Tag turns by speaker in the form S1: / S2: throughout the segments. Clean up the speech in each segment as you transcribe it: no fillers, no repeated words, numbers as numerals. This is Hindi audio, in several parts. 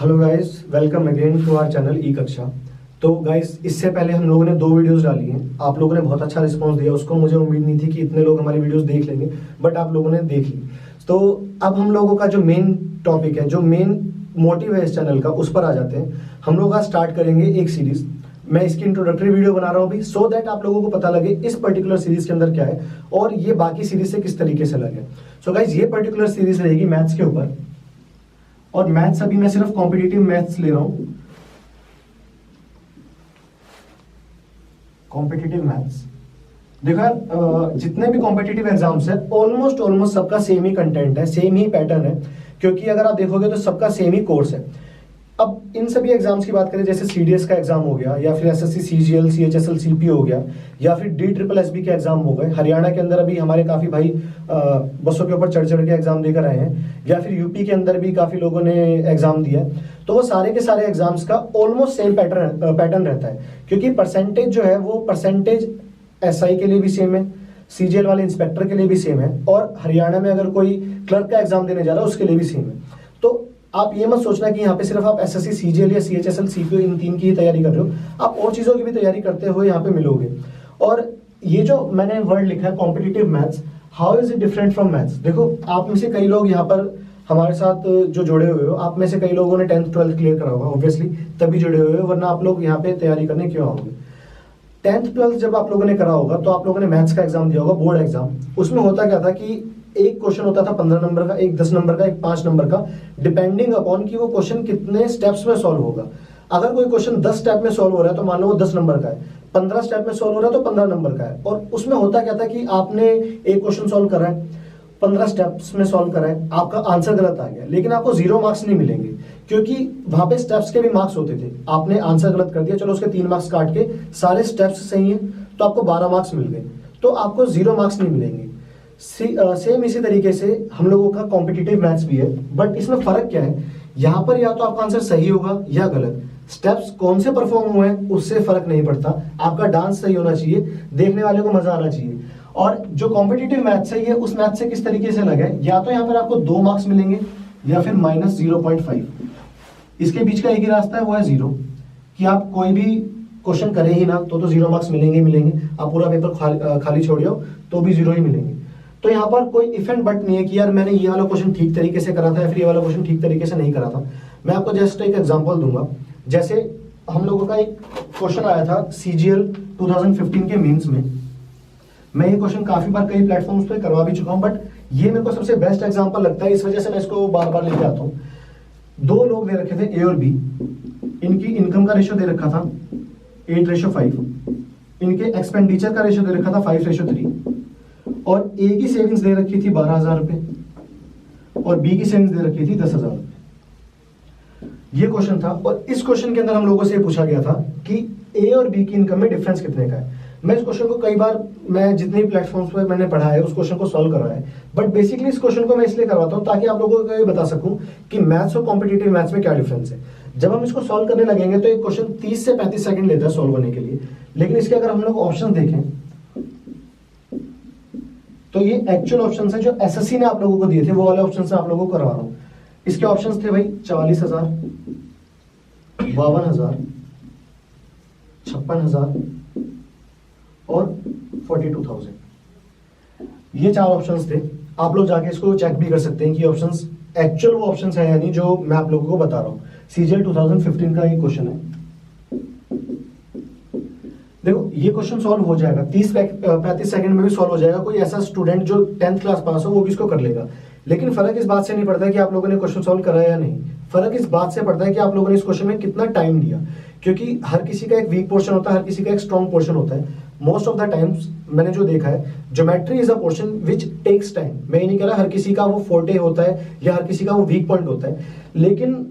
S1: Hello guys, welcome again to our channel ई कक्षा। तो गाइस, इससे पहले हम लोगों ने 2 वीडियोस डाली हैं। आप लोगों ने बहुत अच्छा रिस्पांस दिया, उसको मुझे उम्मीद नहीं थी कि इतने लोग हमारी वीडियोस देख लेंगे, बट आप लोगों ने देख ली। तो अब हम लोगों का जो मेन टॉपिक है, जो मेन मोटिव है इस चैनल का, उस पर आ जाते हैं। हम लोग आज स्टार्ट करेंगे एक सीरीज। मैं इसकी इंट्रोडक्टरी वीडियो बना रहा हूँ अभी, सो दैट आप लोगों को पता लगे इस पर्टिकुलर सीरीज के अंदर क्या है और ये बाकी सीरीज से किस तरीके से अलग है। सो गाइस, ये पर्टिकुलर सीरीज रहेगी मैथ्स के ऊपर, और मैथ्स अभी मैं सिर्फ कॉम्पिटिटिव मैथ्स ले रहा हूं। कॉम्पिटिटिव मैथ्स देखो यार, जितने भी कॉम्पिटिटिव एग्जाम्स है ऑलमोस्ट सबका सेम ही कंटेंट है, सेम ही पैटर्न है, क्योंकि अगर आप देखोगे तो सबका सेम ही कोर्स है। अब इन सभी एग्जाम्स की बात करें, जैसे सीडीएस का एग्जाम हो गया, या फिर एसएससी सीजीएल सीएचएसएल सीपी हो गया, या फिर डी ट्रिपल एसबी के एग्जाम हो गए। हरियाणा के अंदर अभी हमारे काफी भाई बसों के ऊपर चढ़ चढ़ के एग्जाम देकर आए हैं, या फिर यूपी के अंदर भी काफी लोगों ने एग्जाम दिया। तो वो सारे के सारे एग्जाम्स का ऑलमोस्ट सेम पैटर्न रहता है, क्योंकि परसेंटेज जो है वो परसेंटेज एसआई के लिए भी सेम है, सीजीएल वाले इंस्पेक्टर के लिए भी सेम है, और हरियाणा में अगर कोई क्लर्क का एग्जाम देने जा रहा है उसके लिए भी सेम है। तो आप ये मत सोचना कि यहाँ पे सिर्फ आप एसएससी सीजीएल या सीएचएसएल सीपीओ इन 3 की ही तैयारी कर रहे हो, आप और चीजों की भी तैयारी करते हुए यहाँ पे मिलोगे। और ये जो मैंने वर्ड लिखा है competitive maths, how is it different from maths. देखो, आप में से कई लोग यहाँ पर हमारे साथ जो जुड़े हुए हो, आप में से कई लोगों ने 10th 12th क्लियर करा होगा, ऑब्वियसली तभी जुड़े हुए हो, वरना आप लोग यहाँ पे तैयारी करने क्यों आओगे। 10th 12th जब आप लोगों ने करा होगा तो आप लोगों ने मैथ्स का एग्जाम दिया होगा, बोर्ड एग्जाम। उसमें होता क्या था कि एक क्वेश्चन होता था 15 नंबर का, एक 10 नंबर का, एक 5 नंबर का, डिपेंडिंग अपॉन कि वो क्वेश्चन कितने स्टेप्स में सॉल्व होगा। अगर कोई क्वेश्चन 10 स्टेप में सॉल्व हो रहा है तो मान लो वो 10 नंबर का है, 15 स्टेप में सॉल्व हो रहा है तो 15 नंबर का है। और उसमें होता क्या था कि आपने एक क्वेश्चन सॉल्व करा है, 15 स्टेप्स में सॉल्व करा है, आपका आंसर गलत आ गया, लेकिन आपको 0 मार्क्स नहीं मिलेंगे, क्योंकि वहां पे स्टेप्स के भी मार्क्स होते थे। आपने आंसर गलत कर दिया, चलो उसके 3 मार्क्स काट के सारे स्टेप्स सही है तो आपको 12 मार्क्स मिल गए, तो आपको 0 मार्क्स नहीं मिलेंगे। सेम इसी तरीके से हम लोगों का कॉम्पिटिटिव मैथ्स भी है, बट इसमें फर्क क्या है, यहाँ पर या तो आपका आंसर सही होगा या गलत। स्टेप्स कौन से परफॉर्म हुए हैं उससे फर्क नहीं पड़ता, आपका डांस सही होना चाहिए, देखने वाले को मजा आना चाहिए। और जो कॉम्पिटिटिव मैथ्स है, ये उस मैथ्स से किस तरीके से अलग है, या तो यहाँ पर आपको 2 मार्क्स मिलेंगे या फिर -0.5। इसके बीच का एक ही रास्ता है, वो है 0, कि आप कोई भी क्वेश्चन करें ही ना तो 0 मार्क्स मिलेंगे ही मिलेंगे। आप पूरा पेपर खाली छोड़िए तो भी 0 ही मिलेंगे। तो यहाँ पर कोई इफ एंड बट नहीं है कि यार मैंने ये वाला क्वेश्चन ठीक तरीके से करा था या फिर ये वाला क्वेश्चन ठीक तरीके से नहीं करा था। मैं आपको जस्ट एक एग्जांपल दूंगा। जैसे हम लोगों का एक क्वेश्चन आया था सीजीएल 2015 के मेंस में। मैं ये क्वेश्चन काफी बार कई प्लेटफॉर्म्स पे करवा भी चुका हूं, बट ये मेरे को सबसे बेस्ट एग्जांपल लगता है, इस वजह से मैं इसको बार बार लेके आता हूँ। 2 लोग दे रखे थे, ए और बी। इनकी इनकम का रेशियो दे रखा था 8:5, इनके एक्सपेंडिचर का रेशियो दे रखा था 5:3, और ए की सेविंग्स दे रखी थी 12,000 रुपए और बी की सेविंग्स दे रखी थी 10,000 रुपए। ये क्वेश्चन था, और इस क्वेश्चन के अंदर हम लोगों से पूछा गया था कि ए और बी की इनकम में डिफरेंस कितने का है। मैं इस क्वेश्चन को कई बार, मैं जितने भी प्लेटफॉर्म्स पर मैंने पढ़ा है उस क्वेश्चन को सॉल्व करवाया है, बट बेसिकली इस क्वेश्चन को मैं इसलिए करवाता हूं ताकि आप लोगों को ये बता सकूं कि मैथ्स और कॉम्पिटिटिव मैथ्स में क्या डिफरेंस है। जब हम इसको सॉल्व करने लगेंगे तो एक क्वेश्चन 30 से 35 सेकंड लेता है सॉल्व करने के लिए, लेकिन इसके अगर हम लोग ऑप्शन देखें तो ये एक्चुअल ऑप्शंस है जो एसएससी ने आप लोगों को दिए थे, वो वाले ऑप्शंस आप लोगों को करवा रहा हूं। इसके ऑप्शंस थे भाई 40,000, 52,000, 56,000 और 42,000। ये 4 ऑप्शंस थे। आप लोग जाके इसको चेक भी कर सकते हैं कि ऑप्शंस एक्चुअल वो ऑप्शंस है या नहीं जो मैं आप लोगों को बता रहा हूं। सीजीएल 2015 का ये क्वेश्चन है। देखो, ये क्वेश्चन सॉल्व हो जाएगा 30-35 सेकंड में भी सॉल्व हो जाएगा। कोई ऐसा स्टूडेंट जो 10th क्लास पास हो वो भी इसको कर लेगा। लेकिन फर्क इस बात से नहीं पड़ता है कि आप लोगों ने क्वेश्चन सॉल्व करा या नहीं, फर्क इस बात से पड़ता है कि आप लोगों ने इस क्वेश्चन में कितना टाइम दिया, क्योंकि हर किसी का एक वीक पोर्शन होता है, हर किसी का एक स्ट्रॉन्ग पोर्शन होता है। मोस्ट ऑफ द टाइम्स मैंने जो देखा है, geometry is a portion which takes time. मैं ये नहीं कह रहा हर किसी का वो फोर्टे होता है या हर किसी का वो वीक पॉइंट होता है, लेकिन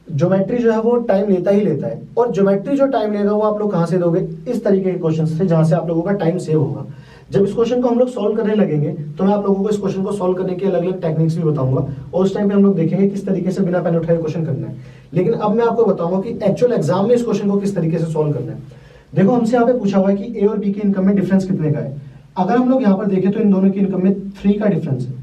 S1: ज्योमेट्री जो है वो टाइम लेता ही लेता है। और ज्योमेट्री जो टाइम लेगा वो आप लोग कहां से दोगे, इस तरीके के क्वेश्चन से जहां से आप लोगों का टाइम सेव होगा। जब इस क्वेश्चन को हम लोग सॉल्व करने लगेंगे तो मैं आप लोगों को इस क्वेश्चन को सॉल्व करने के अलग अलग टेक्निक्स भी बताऊंगा, और उस टाइम पे हम लोग देखेंगे किस तरीके से बिना पेन उठाए क्वेश्चन करना है। लेकिन अब मैं आपको बताऊंगा कि एक्चुअल एग्जाम में इस क्वेश्चन को किस तरीके से सॉल्व करना है। देखो, हमसे यहाँ पे पूछा हुआ है कि ए और बी की इनकम में डिफरेंस कितने का है। अगर हम लोग यहाँ पर देखें तो इन दोनों की इनकम में 3 का डिफरेंस है,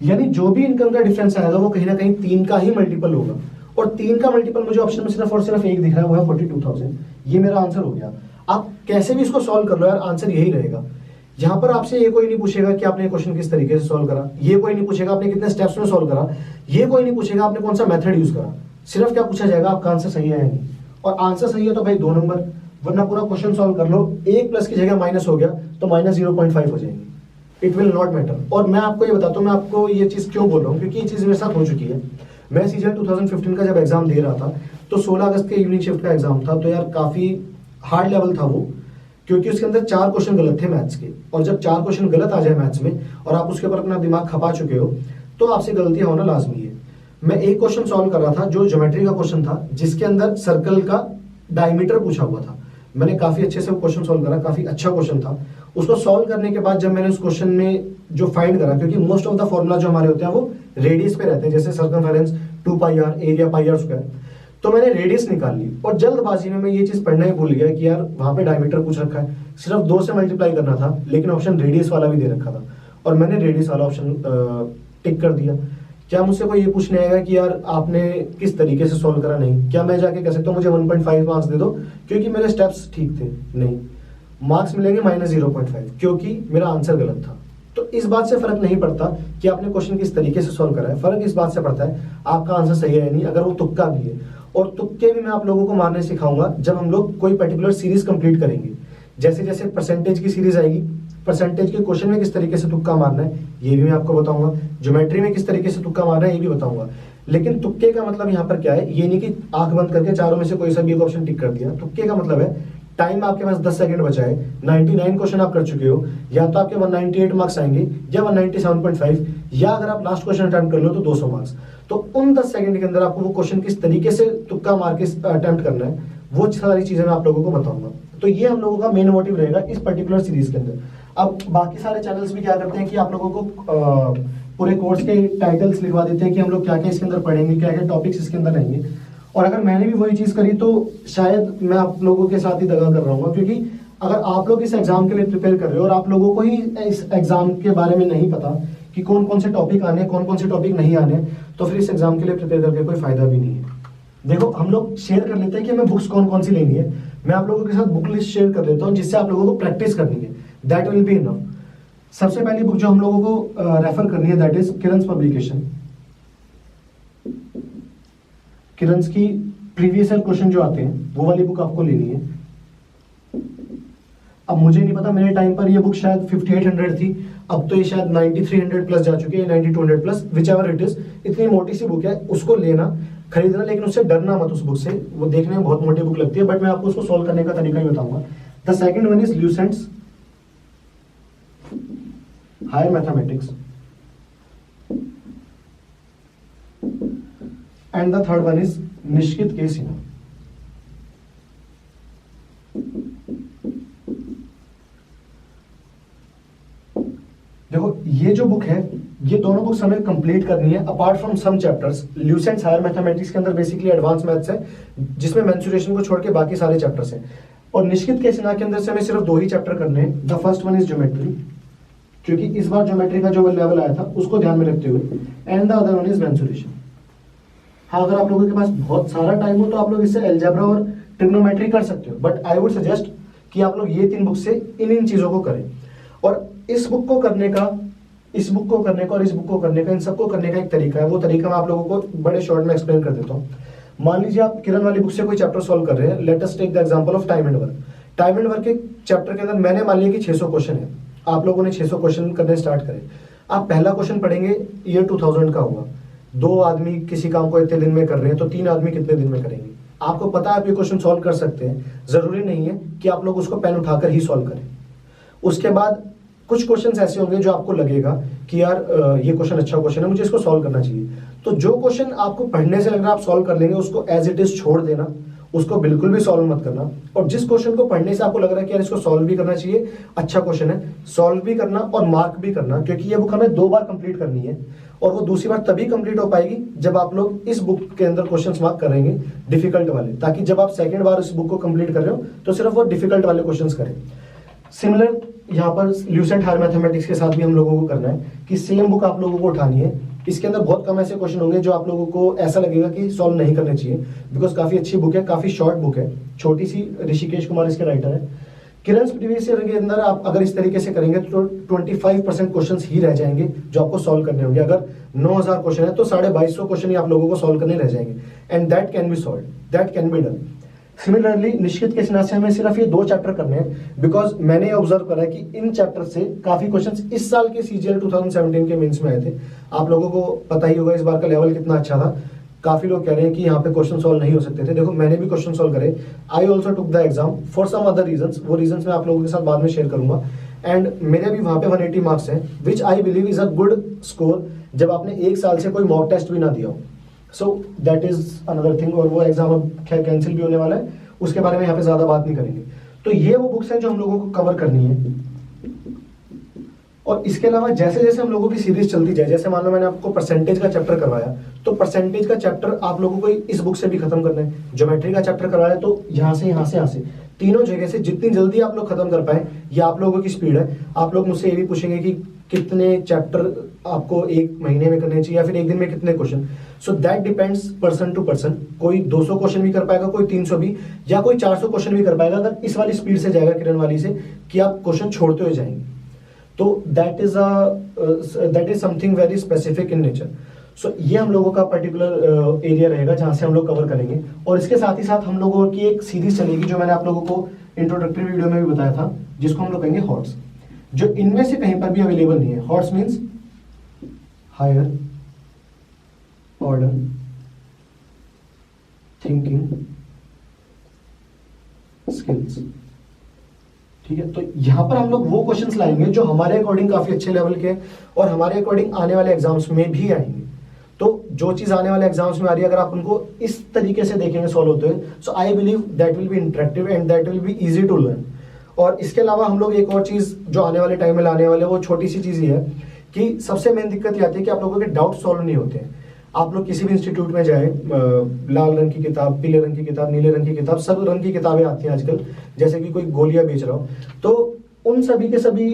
S1: यानी जो भी इनकम का डिफरेंस आएगा वो कहीं ना कहीं 3 का ही मल्टीपल होगा। और 3 का मल्टीपल मुझे ऑप्शन में सिर्फ और सिर्फ एक दिख रहा है, वो है 42,000। ये मेरा आंसर हो गया। आप कैसे भी इसको सॉल्व कर लो यार, आंसर यही रहेगा। यहाँ पर आपसे ये कोई नहीं पूछेगा कि आपने क्वेश्चन किस तरीके से सॉल्व करा, ये कोई नहीं पूछेगा आपने कितने स्टेप्स में सॉल्व करा, ये कोई नहीं पूछेगा आपने कौन सा मेथड यूज करा। सिर्फ क्या पूछा जाएगा, आपका आंसर सही है या नहीं। और आंसर सही है तो भाई 2 नंबर, वरना पूरा क्वेश्चन सॉल्व कर लो, 1 प्लस की जगह माइनस हो गया तो माइनस 0.5 हो जाएंगे। It will not matter. और मैं आपको ये बताता हूँ, मैं आपको ये चीज क्यों बोल रहा हूँ, क्योंकि ये चीज मेरे साथ हो चुकी है। मैं सीजन 2015 का जब एग्जाम दे रहा था तो 16 अगस्त के इवनिंग शिफ्ट का एग्जाम था, तो यार काफी हार्ड लेवल था वो, क्योंकि उसके अंदर 4 क्वेश्चन गलत थे मैथ्स के। और जब 4 क्वेश्चन गलत आ जाए मैथ्स में और आप उसके ऊपर अपना दिमाग खपा चुके हो तो आपसे गलतियां होना लाजमी है। मैं एक क्वेश्चन सॉल्व कर रहा था जो ज्योमेट्री का क्वेश्चन था, जिसके अंदर सर्कल का डायमीटर पूछा हुआ था। मैंने काफी अच्छे से क्वेश्चन सॉल्व करा, काफी अच्छा क्वेश्चन था। उसको सॉल्व करने के बाद जब मैंने उस क्वेश्चन में जो फाइंड करा, क्योंकि मोस्ट ऑफ द फॉर्मूला जो हमारे होते हैं वो रेडियस पे रहते हैं, जैसे सर्कमफेरेंस 2πr, एरिया πr², तो मैंने रेडियस निकाल ली। और जल्दबाजी में मैं ये चीज पढ़ना ही भूल गया कि यार वहां पे डायमीटर पूछ रखा है, सिर्फ 2 से मल्टीप्लाई करना था, लेकिन ऑप्शन रेडियस वाला भी दे रखा था और मैंने रेडियस वाला ऑप्शन टिक कर दिया। क्या मुझसे कोई ये पूछने आएगा कि यार आपने किस तरीके से सॉल्व करा? नहीं। क्या मैं जाके कह सकता हूँ मुझे 1.5 मार्क्स दे दो क्योंकि मेरे स्टेप्स ठीक थे? नहीं, मार्क्स मिलेंगे -0.5 क्योंकि मेरा आंसर गलत था। तो इस बात से फर्क नहीं पड़ता कि आपने क्वेश्चन किस तरीके से सॉल्व करा है, फर्क इस बात से पड़ता है आपका आंसर सही है या नहीं, अगर वो तुक्का भी है। और तुक्के भी मैं आप लोगों को मारने सिखाऊंगा जब हम लोग कोई पर्टिकुलर सीरीज कंप्लीट करेंगे। जैसे जैसे परसेंटेज की सीरीज आएगी, परसेंटेज के क्वेश्चन में किस तरीके से तुक्का मारना है ये भी मैं आपको बताऊंगा, ज्योमेट्री में किस तरीके से तुक्का मारना है ये भी बताऊंगा। लेकिन तुक्के का मतलब यहाँ पर क्या है, ये नहीं कि आंख बंद करके चारों में से कोई सा भी एक ऑप्शन टिक कर दिया। तुक्के का मतलब है टाइम आपके पास 10 सेकंड बचा है, 99 क्वेश्चन आप कर चुके हो, या तो आपके 198 मार्क्स आएंगे या 197.5, या अगर आप लास्ट क्वेश्चन अटेम्प्ट कर लो तो 200 मार्क्स। तो उन 10 सेकंड के अंदर आपको वो क्वेश्चन किस तरीके से तुक्का मार के अटेम्प्ट करना है, वो सारी चीजें मैं आप लोगों को बताऊंगा। तो ये हम लोगों का मेन मोटिव रहेगा इस पर्टिकुलर सीरीज के अंदर। अब बाकी सारे चैनल्स भी क्या करते हैं कि आप लोगों को पूरे कोर्स के टाइटल्स लिखवा देते हैं कि हम लोग क्या क्या इसके अंदर पढ़ेंगे, क्या क्या टॉपिक्स इसके अंदर रहेंगे। और अगर मैंने भी वही चीज करी तो शायद मैं आप लोगों के साथ ही दगा कर रहा हूँ, क्योंकि अगर आप लोग इस एग्जाम के लिए प्रिपेयर कर रहे हो और आप लोगों को ही इस एग्जाम के बारे में नहीं पता कि कौन कौन से टॉपिक आने, कौन कौन से टॉपिक नहीं आने, तो फिर इस एग्जाम के लिए प्रिपेयर करके कोई फायदा भी नहीं है। देखो हम लोग शेयर कर लेते हैं कि हमें बुक्स कौन कौन सी लेनी है, मैं आप लोगों के साथ बुक लिस्ट शेयर कर लेता हूँ जिससे आप लोगों को प्रैक्टिस करनी है, दैट विल बी इनफ। सबसे पहली बुक जो हम लोगों को रेफर करनी है दैट इज किरण's पब्लिकेशन। किरण's की प्रीवियस ईयर क्वेश्चन जो आते हैं वो वाली बुक आपको लेनी है। अब मुझे नहीं पता, मेरे टाइम पर ये बुक शायद 5800 थी, अब तो ये शायद 9300 प्लस जा चुकी है, 9200 plus, which ever it is. इतनी मोटी सी बुक है, उसको लेना, खरीदना, लेकिन उससे डरना मत उस बुक से, वो देखने में बहुत मोटी बुक लगती है, बट मैं आपको उसको सोल्व करने का तरीका ही बताऊंगा। The second one is Lucent's higher mathematics and the third one is Nishit K Sinha. देखो ये जो बुक है, ये दोनों बुक्स हमें कंप्लीट करनी है apart from some chapters. Lucent's higher mathematics के अंदर बेसिकली एडवांस मैथ्स है जिसमें मेंसुरेशन को छोड़ के बाकी सारे चैप्टर्स हैं, और निश्चित के सिन्हा के अंदर से हमें सिर्फ 2 ही चैप्टर करने हैं। The first one is geometry, क्योंकि इस बार ज्योमेट्री का जो लेवल आया था उसको ध्यान में रखते हुए, and the other one is mensuration. हाँ, अगर आप लोगों के पास बहुत सारा टाइम हो तो आप लोग इससे अलजेब्रा और ट्रिग्नोमेट्री कर सकते हो, बट आई वुड सजेस्ट कि आप लोग ये 3 बुक से इन चीजों को करें। और इस बुक को करने का, इस बुक को करने का और इस बुक को करने का, इन सबको करने का एक तरीका है। वो तरीका मैं आप लोगों को बड़े शॉर्ट में एक्सप्लेन कर देता हूँ। मान लीजिए आप किरण वाली बुक से कोई चैप्टर सॉल्व कर रहे हैं, let us take the example of time and work. Time and work के चैप्टर के अंदर मैंने मान लिया कि 600 क्वेश्चन है, आप लोगों ने 600 क्वेश्चन करने स्टार्ट करे। आप पहला क्वेश्चन पढ़ेंगे, ईयर 2000 का होगा, 2 आदमी किसी काम को इतने दिन में कर रहे हैं, तो 3 आदमी कितने दिन में करेंगे? आपको पता है आप ये क्वेश्चन सॉल्व कर सकते हैं, जरूरी नहीं है कि आप लोग उसको पेन उठाकर ही सॉल्व करें। उसके बाद कुछ क्वेश्चंस ऐसे होंगे जो आपको लगेगा कि यार ये क्वेश्चन अच्छा क्वेश्चन है, मुझे इसको सॉल्व करना चाहिए। तो जो क्वेश्चन आपको पढ़ने से लग रहा है आप सॉल्व कर लेंगे, उसको एज इट इज छोड़ देना, उसको बिल्कुल भी सॉल्व मत करना। और जिस क्वेश्चन को पढ़ने से आपको लग रहा है कि यार इसको सॉल्व भी करना चाहिए, अच्छा क्वेश्चन है, सॉल्व भी करना और मार्क भी करना, क्योंकि ये बुक हमें 2 बार कंप्लीट करनी है, और वो दूसरी बार तभी कंप्लीट हो पाएगी जब आप लोग इस बुक के अंदर क्वेश्चंस मार्क करेंगे डिफिकल्ट वाले, ताकि जब आप सेकंड बार इस बुक को कंप्लीट कर रहे हो तो सिर्फ वो डिफिकल्ट वाले क्वेश्चंस करें। सिमिलर यहाँ पर ल्यूसेंट हायर मैथमेटिक्स के साथ भी हम लोगों को करना है कि सेम बुक आप लोगों को उठानी है, इसके अंदर बहुत कम ऐसे क्वेश्चन होंगे जो आप लोगों को ऐसा लगेगा कि सॉल्व नहीं करने चाहिए, बिकॉज काफी अच्छी बुक है, काफी शॉर्ट बुक है, छोटी सी। ऋषिकेश कुमार इसके राइटर है। किरण's प्रीवियस ईयर के अंदर आप अगर इस तरीके से करेंगे तो 25% क्वेश्चंस ही रह जाएंगे जो आपको सॉल्व करने होंगे। अगर 9000 क्वेश्चन है तो 2250 क्वेश्चन ही आप लोगों को सॉल्व करने रह जाएंगे, and that can be solve, that can be done. Similarly निश्चित के सिन्हा से हमें सिर्फ ये 2 चैप्टर करने हैं, बिकॉज मैंने ऑब्जर्व करा है कि इन चैप्टर से काफी क्वेश्चंस इस साल के सीजीएल 2017 के मेंस में आए थे। आप लोगों को पता ही होगा इस बार का लेवल कितना अच्छा था। काफी लोग कह रहे हैं कि यहाँ पे क्वेश्चन सॉल्व नहीं हो सकते थे। देखो मैंने भी क्वेश्चन सॉल्व करे, I also took the exam for some other reasons, वो रीजंस मैं आप लोगों के साथ बाद में शेयर करूंगा। एंड मेरे भी वहां पे 180 मार्क्स हैं, which I believe is a good score, जब आपने 1 साल से कोई मॉक टेस्ट भी ना दिया हो। So that is another thing. और वो एग्जाम अब कैंसिल भी होने वाला है, उसके बारे में यहाँ पे ज्यादा बात नहीं करेंगे। तो ये वो बुक्स हैं जो हम लोगों को कवर करनी है। और इसके अलावा जैसे जैसे हम लोगों की सीरीज चलती जाए, जैसे मान लो मैंने आपको परसेंटेज का चैप्टर करवाया, तो परसेंटेज का चैप्टर आप लोगों को इस बुक से भी खत्म करना है। ज्योमेट्री का चैप्टर करवाया तो यहाँ से यहाँ से यहाँ से तीनों जगह से जितनी जल्दी आप लोग खत्म कर पाए, ये आप लोगों की स्पीड है। आप लोग मुझसे ये भी पूछेंगे कि कितने चैप्टर आपको 1 महीने में करने चाहिए या फिर 1 दिन में कितने question. So that depends person to person. कोई 200 क्वेश्चन भी कर पाएगा, कोई 300 भी, या कोई 400 क्वेश्चन भी कर पाएगा, अगर इस वाली स्पीड से जाएगा किरण वाली से कि आप क्वेश्चन छोड़ते हुए जाएंगे। तो that is something very specific in nature. So ये हम लोगों का पर्टिकुलर एरिया रहेगा जहां से हम लोग कवर करेंगे। और इसके साथ ही साथ हम लोगों की एक सीरीज चलेगी जो मैंने आप लोगों को इंट्रोडक्टरी वीडियो में भी बताया था, जिसको हम लोग कहेंगे हॉट्स, जो इनमें से कहीं पर भी अवेलेबल नहीं है। HOTS means higher order thinking skills. ठीक है, तो यहां पर हम लोग वो क्वेश्चंस लाएंगे जो हमारे अकॉर्डिंग काफी अच्छे लेवल के और हमारे अकॉर्डिंग आने वाले एग्जाम्स में भी आएंगे। तो जो चीज आने वाले एग्जाम्स में आ रही है, अगर आप उनको इस तरीके से देखेंगे सॉल्व होते हुए, so I believe that will be interactive and that will be easy to learn. और इसके अलावा हम लोग एक और चीज जो आने वाले टाइम में लाने वाले, वो छोटी सी चीज ही है कि सबसे मेन दिक्कत ये आती है कि आप लोगों के डाउट सॉल्व नहीं होते हैं। आप लोग किसी भी इंस्टीट्यूट में जाए, लाल रंग की किताब, पीले रंग की किताब, नीले रंग की किताब, सब रंग की किताबें आती हैं आजकल, जैसे कि कोई गोलियां बेच रहा हो। तो उन सभी के सभी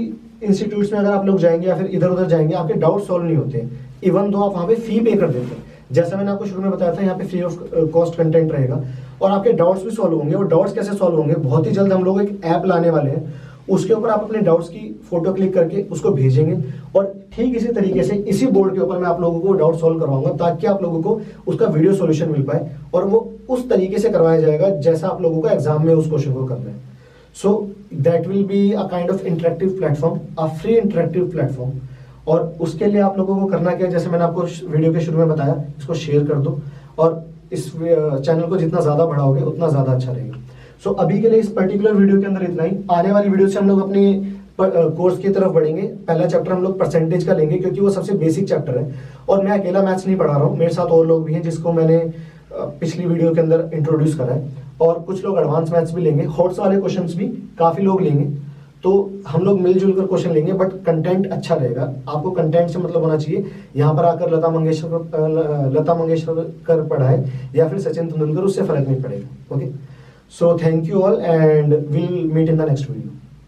S1: इंस्टीट्यूट्स में अगर आप लोग जाएंगे या फिर इधर उधर जाएंगे, आपके डाउट सॉल्व नहीं होते हैं, इवन दो आप वहां पे फी पे कर देते हैं। जैसा मैंने आपको शुरू में बताया था, यहाँ पे फ्री ऑफ कॉस्ट कंटेंट रहेगा और आपके डाउट्स भी सॉल्व होंगे। और डाउट्स कैसे सॉल्व होंगे, बहुत ही जल्द हम लोग एक ऐप लाने वाले हैं, उसके ऊपर आप अपने डाउट्स की फोटो क्लिक करके उसको भेजेंगे और ठीक इसी तरीके से इसी बोर्ड के ऊपर मैं आप लोगों को डाउट सॉल्व करवाऊंगा, ताकि आप लोगों को उसका वीडियो सॉल्यूशन मिल पाए और वो उस तरीके से करवाया जाएगा जैसा आप लोगों को एग्जाम में उस क्वेश्चन को करना है। So that will be a kind of interactive platform, a free interactive platform. और उसके लिए आप लोगों को करना क्या है, जैसे मैंने आपको वीडियो के शुरू में बताया, इसको शेयर कर दो और इस चैनल को जितना ज्यादा बढ़ाओगे उतना ज्यादा अच्छा रहेगा। सो अभी के लिए इस पर्टिकुलर वीडियो के अंदर इतना ही। आने वाली वीडियो से हम लोग अपनी कोर्स की तरफ बढ़ेंगे। पहला चैप्टर हम लोग परसेंटेज का लेंगे, क्योंकि वो सबसे बेसिक चैप्टर है और मैं अकेला मैथ्स नहीं पढ़ा रहा हूँ, मेरे साथ और लोग भी हैं जिसको मैंने पिछली वीडियो के अंदर इंट्रोड्यूस करा है। और कुछ लोग एडवांस मैथ्स भी लेंगे, हॉट्स वाले क्वेश्चंस भी काफी लोग लेंगे। तो हम लोग मिलजुल कर क्वेश्चन लेंगे, बट कंटेंट अच्छा रहेगा। आपको कंटेंट से मतलब होना चाहिए यहाँ पर आकर लता मंगेशकर पढ़ाए या फिर सचिन तेंदुलकर, उससे फर्क नहीं पड़ेगा। Okay, so thank you all and will meet in the next video.